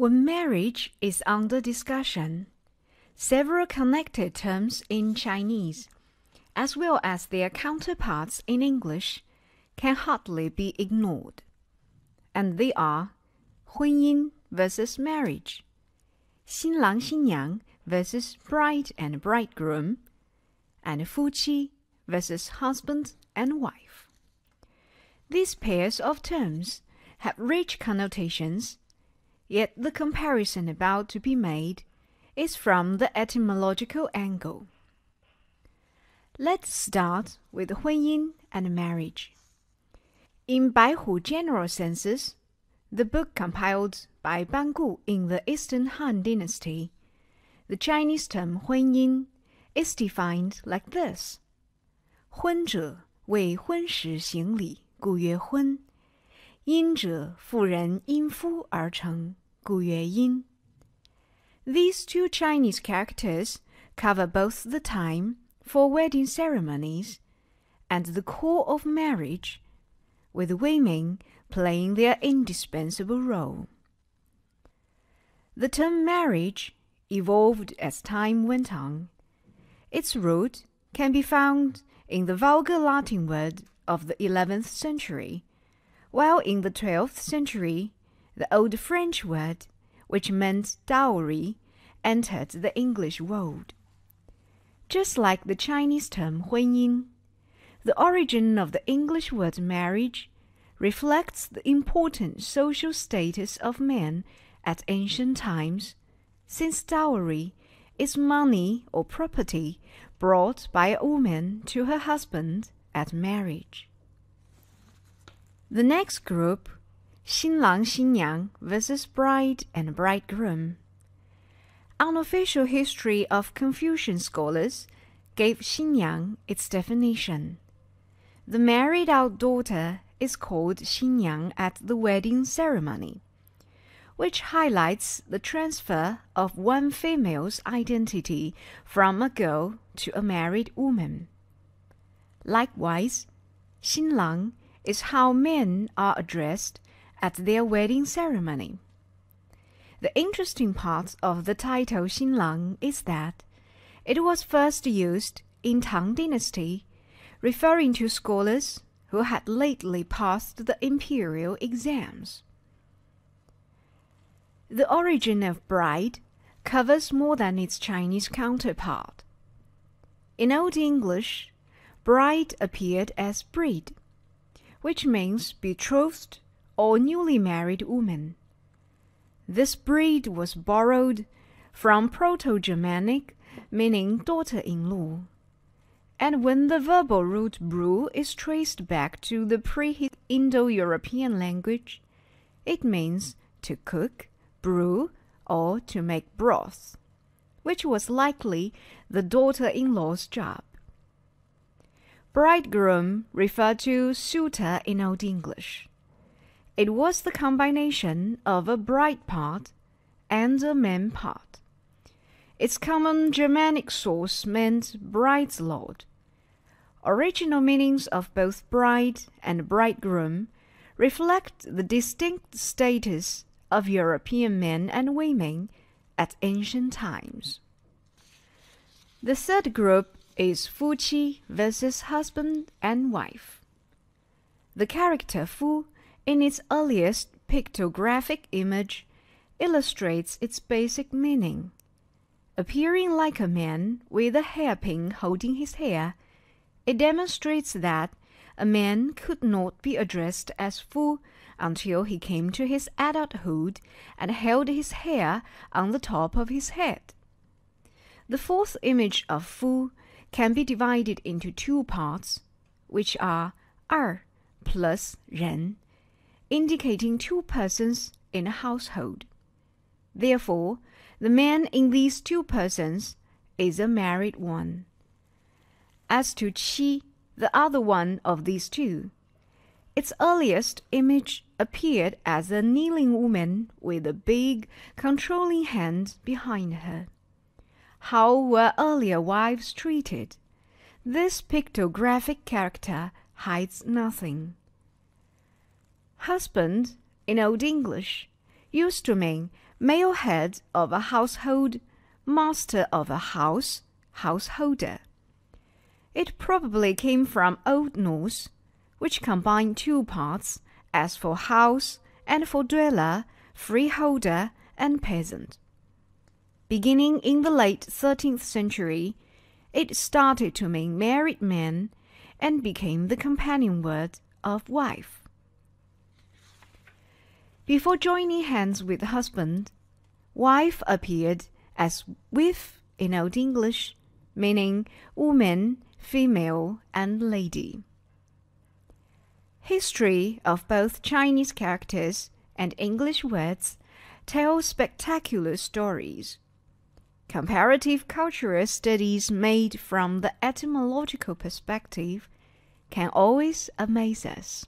When marriage is under discussion, several connected terms in Chinese, as well as their counterparts in English, can hardly be ignored. And they are 婚姻 versus marriage, 新郎新娘 versus bride and bridegroom, and 夫妻 versus husband and wife. These pairs of terms have rich connotations, yet the comparison about to be made is from the etymological angle. Let's start with 婚姻 and marriage. In Baihu General Census, the book compiled by Bangu in the Eastern Han Dynasty, the Chinese term 婚姻 is defined like this. 婚者为婚时行礼，故曰婚。姻者妇人因夫而成，故曰姻。These two Chinese characters cover both the time for wedding ceremonies and the core of marriage, with women playing their indispensable role. The term marriage evolved as time went on. Its root can be found in the vulgar Latin word of the 11th century, while in the 12th century, the Old French word, which meant dowry, entered the English world. Just like the Chinese term 婚姻, the origin of the English word marriage reflects the important social status of men at ancient times, since dowry is money or property brought by a woman to her husband at marriage. The next group, 新郎新娘 versus bride and bridegroom. Unofficial history of Confucian scholars gave 新娘 its definition. The married-out daughter is called 新娘 at the wedding ceremony, which highlights the transfer of one female's identity from a girl to a married woman. Likewise, 新郎 is how men are addressed at their wedding ceremony. The interesting part of the title 新郎 is that it was first used in Tang Dynasty, referring to scholars who had lately passed the imperial exams. The origin of bride covers more than its Chinese counterpart. In Old English, bride appeared as bride, which means betrothed or newly married woman. This breed was borrowed from Proto-Germanic, meaning daughter-in-law. And when the verbal root brew is traced back to the pre-Indo-European language, it means to cook, brew, or to make broth, which was likely the daughter-in-law's job. Bridegroom referred to suitor in Old English. It was the combination of a bride part and a man part. Its common Germanic source meant bride's lord. Original meanings of both bride and bridegroom reflect the distinct status of European men and women at ancient times. The third group is 夫妻 versus husband and wife. The character 夫 in its earliest pictographic image illustrates its basic meaning. Appearing like a man with a hairpin holding his hair, it demonstrates that a man could not be addressed as 夫 until he came to his adulthood and held his hair on the top of his head. The fourth image of 夫 can be divided into two parts, which are 二 plus 人, indicating two persons in a household. Therefore, the man in these two persons is a married one. As to 妻, the other one of these two, its earliest image appeared as a kneeling woman with a big, controlling hand behind her. How were earlier wives treated? This pictographic character hides nothing. Husband, in Old English, used to mean Male head of a household, master of a house, householder. It probably came from Old Norse, which combined two parts, as for house and for dweller, freeholder, and peasant. Beginning in the late 13th century, it started to mean married man and became the companion word of wife. Before joining hands with husband, wife appeared as with in Old English, meaning woman, female, and lady. History of both Chinese characters and English words tells spectacular stories. Comparative cultural studies made from the etymological perspective can always amaze us.